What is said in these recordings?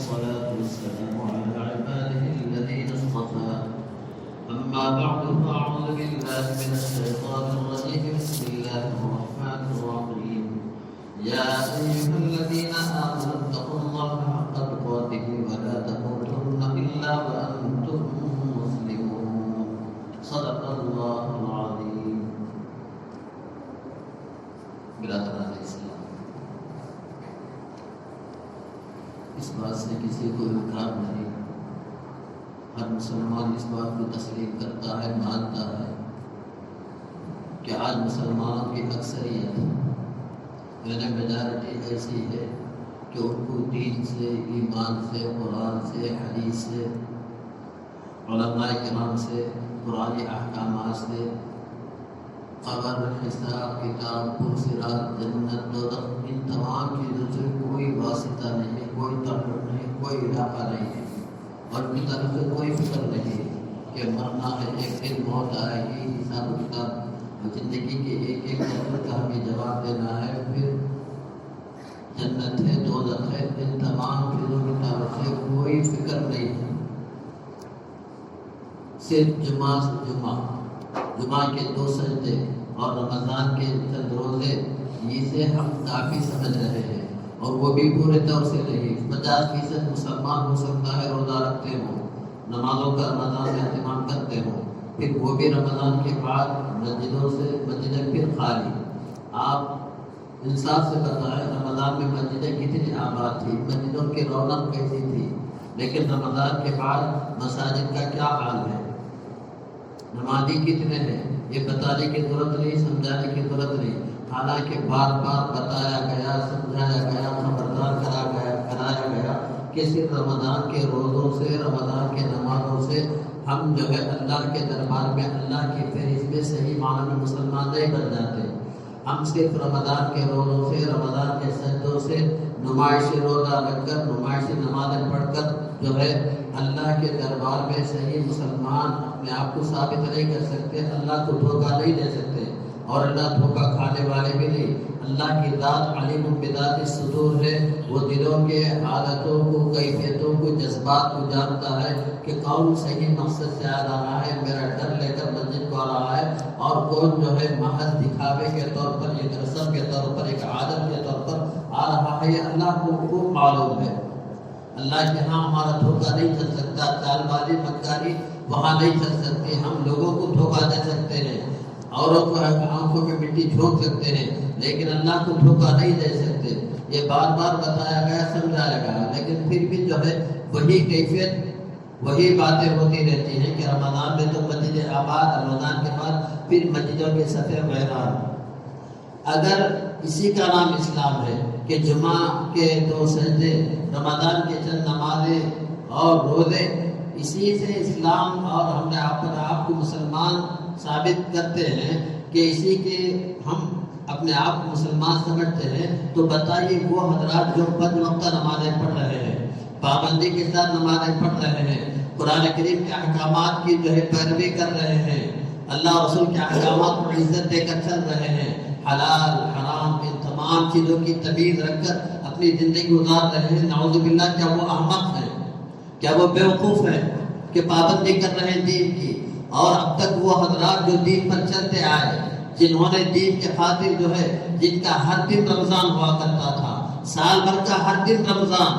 والصلاة والسلام على عباده الذين اصطفى أما بعد فأعوذ بالله من الشيطان الرجيم بسم الله الرحمن الرحيم يا أيها الذين آمنوا اتقوا الله حق تقاته ولا تموتن إلا وأنتم مسلمون صدق الله العظيم. برادران اسلام، اس بات سے کسی کو انکار نہیں، ہر مسلمان اس بات کو تسلیم کرتا ہے، مانتا ہے کہ آج مسلمانوں کی اکثریت یعنی میجارٹی ایسی ہے کہ ان کو دین سے، ایمان سے، قرآن سے، حدیث سے، علماء کرام سے، قرآنی احکامات سے، قبر، حساب کتاب، صراط، جنت، دوزخ، ان تمام چیزوں سے کوئی واسطہ نہیں ہے، کوئی تعلق نہیں، کوئی علاقہ نہیں ہے، اور ان کی طرف سے کوئی فکر نہیں ہے کہ مرنا ہے، ایک دن موت آئے گی، حساب کتاب، زندگی کے ایک ایک لفظ کا ہمیں جواب دینا ہے، پھر جنت ہے، دوزخ ہے، ان تمام چیزوں کی طرف سے کوئی فکر نہیں ہے. صرف جمعہ سے جمعہ کے 2 سجدے اور رمضان کے چند روزے، یہ سے ہم کافی سمجھ رہے ہیں، اور وہ بھی پورے طور سے نہیں. 50% مسلمان ہو سکتا ہے روزہ رکھتے ہوں، نمازوں کا رمضان میں اہتمام کرتے ہوں، پھر وہ بھی رمضان کے بعد مسجدیں پھر خالی. آپ انصاف سے بتائیں رمضان میں مسجدیں کتنی آباد تھی، مسجدوں کی رونق کیسی تھی، لیکن رمضان کے بعد مساجد کا کیا حال ہے؟ نمازی کتنے ہیں؟ یہ بتانے کی ضرورت نہیں، سمجھانے کی ضرورت نہیں، حالانکہ بار بار بتایا گیا، سمجھایا گیا، خبردار کرایا گیا کہ صرف رمضان کے روزوں سے، رمضان کے نمازوں سے ہم جو ہے اللہ کے دربار میں، اللہ کی فہرست میں صحیح معنی میں مسلمان نہیں بن جاتے. ہم صرف رمضان کے روزوں سے، رمضان کے سجدوں سے، نمائشی روزہ رکھ کر، نمائشی نمازیں پڑھ کر جو ہے اللہ کے دربار میں صحیح مسلمان اپنے آپ کو ثابت نہیں کر سکتے، اللہ کو دھوکہ نہیں دے سکتے، اور اللہ دھوکہ کھانے والے بھی نہیں. اللہ کی ذات علیم بذات الصدور ہے، وہ دلوں کے حالتوں کو، کیفیتوں کو، جذبات کو جانتا ہے کہ کون صحیح مقصد سے آ رہا ہے، میرا ڈر لے کر مسجد کو آ رہا ہے، اور کون جو ہے محض دکھاوے کے طور پر، ایک رسم کے طور پر، ایک عادت کے طور پر آ رہا ہے. یہ اللہ کو خوب معلوم ہے. اللہ کے ہاں ہمارا دھوکہ نہیں چل سکتا، چال بازی مکاری وہاں نہیں چل سکتی. ہم لوگوں کو دھوکہ دے سکتے ہیں، اوروں کو آنکھوں میں مٹی جھونک سکتے ہیں، لیکن اللہ کو دھوکہ نہیں دے سکتے. یہ بار بار بتایا گیا، سمجھایا گیا، لیکن پھر بھی جو ہے وہی کیفیت، وہی باتیں ہوتی رہتی ہیں کہ رمضان میں تو مسجد آباد، رمضان کے بعد پھر مسجدوں کے صفحے ویران. اگر اسی کا نام اسلام ہے کہ جمعہ کے 2 سجدے، رمضان کے چند نمازیں اور روزے، اسی سے اسلام اور ہم نے آپ کو مسلمان ثابت کرتے ہیں کہ اسی کے ہم اپنے آپ کو مسلمان سمجھتے ہیں، تو بتائیے وہ حضرات جو 5 وقتہ نمازیں پڑھ رہے ہیں، پابندی کے ساتھ نمازیں پڑھ رہے ہیں، قرآن کریم کے احکامات کی جو ہے پیروی کر رہے ہیں، اللہ رسول کے احکامات کو عزت دے کر چل رہے ہیں، حلال حرام ان تمام چیزوں کی تمیز رکھ کر اپنی زندگی گزار رہے ہیں، نعوذ باللہ کیا وہ احمق ہیں؟ کیا وہ بیوقوف ہیں کہ پابندی کر رہے ہیں دین کی؟ اور اب تک وہ حضرات جو دین پر چلتے آئے، جنہوں نے دین کے خاطر جو ہے، جن کا ہر دن رمضان ہوا کرتا تھا، سال بھر کا ہر دن رمضان،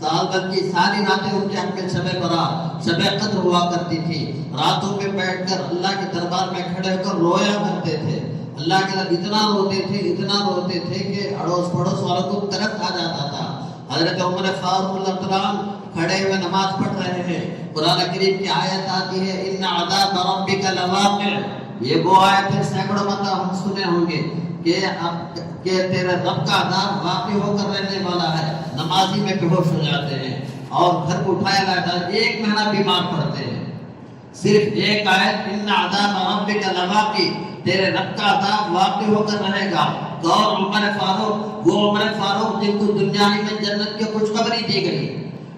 سال بھر کی ساری راتیں ان کے حق میں شب برات، شب قدر ہوا کرتی تھی، راتوں میں بیٹھ کر اللہ کے دربار میں کھڑے ہو کر رویا کرتے تھے، اللہ کے طرف اتنا روتے تھے کہ اڑوس پڑوس والوں کو ترس آ جاتا تھا. حضرت عمر فاروق اللہ تعالیٰ کھڑے ہوئے نماز پڑھ رہے ہیں، قرآن کریم کی آیت آتی ہے ان عذاب ربک لواقع. یہ وہ آیت ہے، سینکڑوں مرتبہ ہم سنے ہوں گے کہ تیرے رب کا عذاب واقع ہو کر رہنے والا ہے. نمازی میں بے ہوش ہو جاتے ہیں اور گھر کو اٹھایا جاتا ہے، 1 مہینہ بیمار پڑتے ہیں. صرف ایک آیت ان عذاب ربک لواقع، تیرے رب کا عذاب واقع ہو کر رہے گا. اور عمر فاروق، وہ عمر فاروق جن کو دنیا میں جنت کی خوشخبری دی گئی،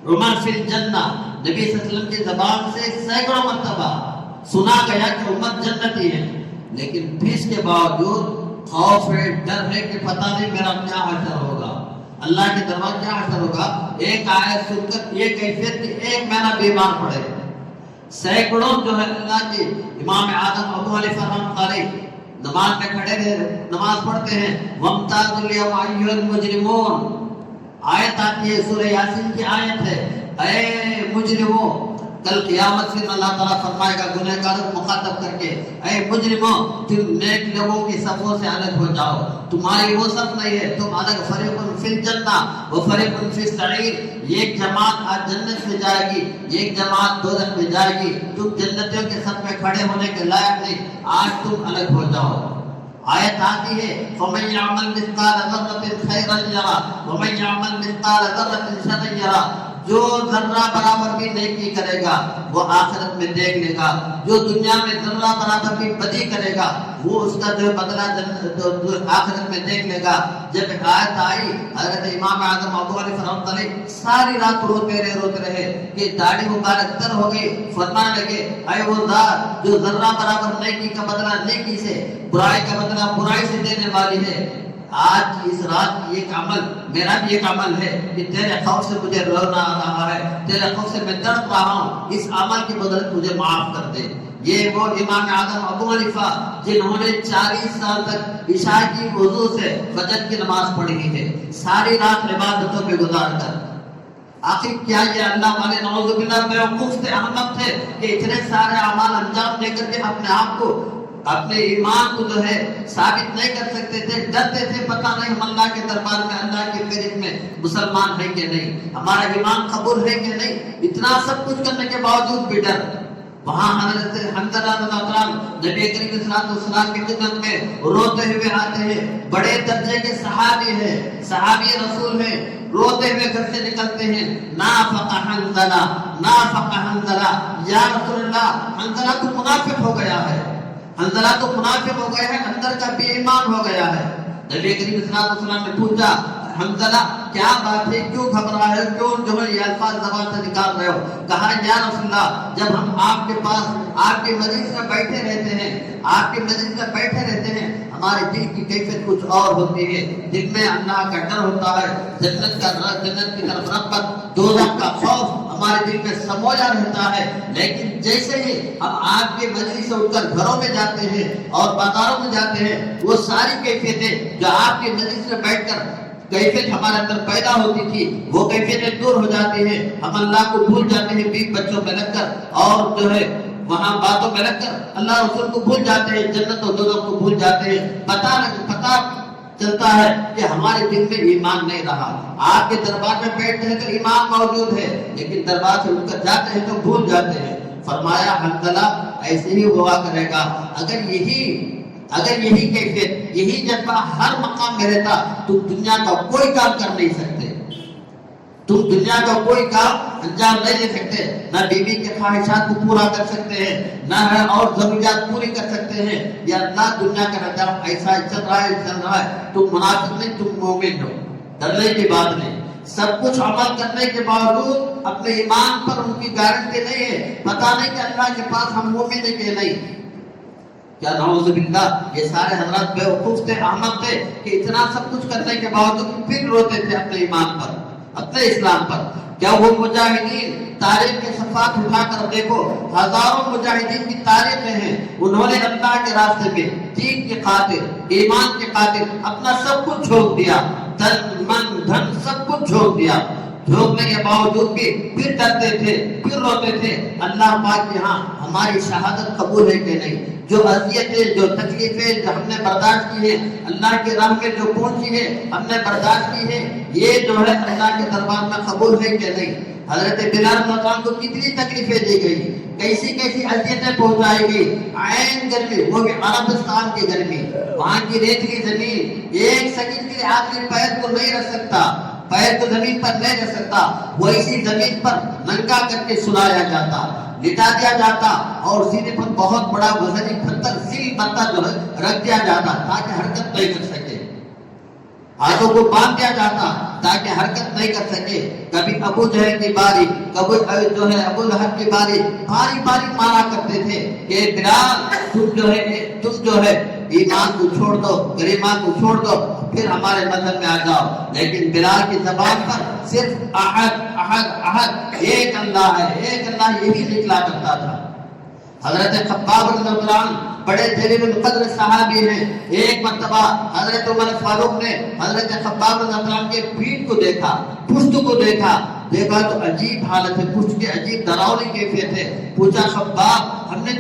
عمر فی الجنہ، نبی صلی اللہ علیہ وسلم کی زبان سے سینکڑوں مرتبہ سنا گیا کہ عمر جنتی ہے، لیکن پھر اس کے باوجود خوف ہے، ڈر ہے کہ پتہ نہیں میرا کیا حشر ہوگا. اللہ کے دربار کیا حشر ہوگا؟ ایک آیت سن کر یہ کیفیت کہ ایک مہینہ بیمار پڑے، سینکڑوں جو ہے اللہ کے امام اعظم ابو حنیفہ رحمۃ اللہ علیہ نماز میں کھڑے رہے، نماز پڑھتے ہیں، وَامْتَازُوا الْيَوْمَ أَيُّهَا الْمُجْرِمُونَ، آیت آتی ہے سورہ یاسین کی آیت ہے، اے مجرموں، کل قیامت سے اللہ تعالیٰ فرمائے گا گنہگاروں کو مخاطب کر کے، اے مجرموں تم نیک لوگوں کی صفوں سے الگ ہو جاؤ، تمہاری وہ صف نہیں ہے، تم الگ، فریق فی الجنہ و فریق فی السعیر، ایک جماعت آج جنت میں جائے گی، ایک جماعت دوزخ میں جائے گی، تم جنتیوں کے صف میں کھڑے ہونے کے لائق نہیں، آج تم الگ ہو جاؤ۔ آیت آتی ہے فَمَن يَعْمَلْ مِثْقَالَ ذَرَّةٍ خَيْرًا يَرَهُ وَمَن يَعْمَلْ مِثْقَالَ ذَرَّةٍ شَرًّا يَرَهُ، جو ذرہ برابر بھی نیکی کرے گا وہ آخرت میں دیکھ لے گا، جو دنیا میں ذرہ برابر بھی بدی کرے گا وہ اس کا جو بدلہ آخرت میں دیکھ لے گا۔ جب آیت آئی حضرت امام اعظم ابو حنیفہ رحمۃ اللہ علیہ ساری رات روتے رہے کہ داڑھی مبارک تر ہو گئی، فرمانے لگے اے وہ ذات جو ذرہ برابر نیکی کا بدلہ نیکی سے، برائی کا بدلہ برائی سے دینے والی ہے، آج کی اس رات کی ایک عمل میرا بھی ایک عمل ہے کہ تیرے خوف سے مجھے رونا آ رہا ہے، تیرے خوف سے میں تڑپ رہا ہوں، اس عمل کی بدولت مجھے معاف کر دے۔ یہ وہ امام اعظم ابو حنیفہ جنہوں نے 40 سال تک عشاء کی وضو سے فجر کی نماز پڑھی ہے، ساری رات عبادتوں پہ گزار کر، آخر کیا یہ اللہ والے نعوذ باللہ بیوقوف تھے، احمق تھے کہ اتنے سارے اعمال انجام دے کر کے اپنے آپ کو، اپنے ایمان کو جو ہے ثابت نہیں کر سکتے تھے، ڈرتے تھے پتہ نہیں ہم اللہ کے دربار میں، اللہ کے قریب میں مسلمان ہیں کہ نہیں، ہمارا ایمان قبول ہے کہ نہیں، اتنا سب کچھ کرنے کے باوجود بھی ڈر۔ وہاں حضرت حنظلہ رضی اللہ عنہ نبی کریم صلی اللہ علیہ وسلم کی خدمت میں روتے ہوئے آتے ہیں، بڑے درجے کے صحابی ہیں، صحابی رسول ہیں، روتے ہوئے گھر سے نکلتے ہیں، نافق حنظلہ، یا رسول اللہ حنظلہ تو منافق ہو گیا ہے، حنظلہ تو منافق ہو گیا ہے، اندر کا بے ایمان ہو گیا ہے۔ نبی کریم صلی اللہ علیہ وسلم نے پوچھا حنظلہ کیا بات ہے، کیوں گھبرا ہے، کیوں جو ہے یہ الفاظ زبان سے نکال رہے ہو؟ کہا یا رسول اللہ جب ہم آپ کے پاس آپ کے مجلس میں بیٹھے رہتے ہیں، آپ کے مجلس میں بیٹھے رہتے ہیں، ہمارے دل کی کیفیت کچھ اور ہوتی ہے، دل میں اللہ کا ڈر ہوتا ہے، جنت کی طرف رغبت، دوزخ کا خوف ہمارے دل میں سمویا رہتا ہے، لیکن جیسے ہی ہم آپ کے مجلس سے اٹھ کر گھروں میں جاتے ہیں اور بازاروں میں جاتے ہیں، وہ ساری کیفیتیں جو آپ کے مجلس میں بیٹھ کر کیفیت ہمارے اندر پیدا ہوتی تھی وہ کیفیتیں دور ہو جاتی ہیں، ہم اللہ کو بھول جاتے ہیں، بیوی بچوں میں لگ کر اور جو ہے وہاں باتوں میں لگ کر اللہ رسول کو بھول جاتے ہیں، جنت و دوزخ کو بھول جاتے ہیں، پتہ چلتا ہے کہ ہمارے دل میں ایمان نہیں رہا۔ آپ کے دربار میں بیٹھتے ہیں تو ایمان موجود ہے، لیکن دربار سے اٹھ کر جاتے ہیں تو بھول جاتے ہیں۔ فرمایا حنظلہ ایسے ہی ہوا کرے گا، اگر یہی کیفیت، یہی جذبہ ہر مقام میں رہتا تو دنیا کا کوئی کام کر نہیں سکتے، تم دنیا کا کوئی کام انجام نہیں دے سکتے، نہ بیوی کے خواہشات کو پورا کر سکتے ہیں، نہ اور ضروریات پوری کر سکتے ہیں، یا اللہ دنیا کا نظام ایسا چل رہا ہے، تم منافق نہیں تم مومن ہو، ڈرنے کی بات نہیں۔ سب کچھ عمل کرنے کے باوجود اپنے ایمان پر ان کی گارنٹی نہیں ہے، پتہ نہیں کہ اللہ کے پاس ہم مومن ہیں کہ نہیں۔ کیا نعوذ باللہ یہ سارے حضرات بیوقوف تھے، احمق تھے کہ اتنا سب کچھ کرنے کے باوجود پھر روتے تھے اپنے ایمان پر، اپنے اسلام پر۔ کیا وہ مجاہدین تاریخ کے صفحات اٹھا کر دیکھو، ہزاروں مجاہدین کی تاریخیں ہیں، انہوں نے اللہ کے راستے میں دین کی خاطر، ایمان کی خاطر اپنا سب کچھ جھونک دیا، تن من دھن سب کچھ جھونک دیا، جھونکنے کے باوجود بھی پھر ڈرتے تھے، پھر روتے تھے، اللہ پاک کے ہاں ہماری شہادت قبول ہے کہ نہیں۔ جو اذیتیں، جو تکلیفیں جو ہم نے برداشت کی ہیں، اللہ کے راہ میں جو پہنچی ہے ہم نے برداشت کی ہے، یہ جو ہے اللہ کے دربار میں قبول ہے کہ نہیں۔ حضرت بلال رضی اللہ عنہ کو کتنی تکلیفیں دی گئی، کیسی اذیتیں پہنچائی گئی، عین گرمی، وہ بھی عربستان کی گرمی، وہاں کی ریتلی زمین، ایک سیکنڈ کے لیے آدمی پیر کو نہیں رکھ سکتا، پیر کو زمین پر نہیں رکھ سکتا، وہ اسی زمین پر ننگا کر کے سلایا جاتا، لٹا دیا جاتا اور سینے پر بہت بڑا وزنی پتھر سیل بنتا جو ہے رکھ دیا جاتا تاکہ حرکت نہیں کر سکے، ہاتھوں کو باندھ دیا جاتا تاکہ حرکت نہیں کر سکے۔ کبھی ابو جہل کی باری، کبھی جو ہے ابو لہب کی باری، باری باری مارا کرتے تھے کہ بلال تم جو ہے ایمان کو چھوڑ دو، کلمہ کو چھوڑ دو، پھر ہمارے مذہب میں آ جاؤ. لیکن بلال کی زبان پر صرف احد احد احد، ایک اللہ ہے، ایک اللہ، یہی نکلا کرتا تھا. حضرت خباب رضی اللہ عنہ بڑے جلیل القدر صحابی ہیں. ایک مرتبہ حضرت عمر فاروق نے حضرت خباب رضی اللہ عنہ کے پیٹھ کو دیکھا، پشت کو دیکھا تو عجیب حالت ہے، پشت کے عجیب ڈراؤنی کیفیت ہے. پوچھا خباب، ہم نے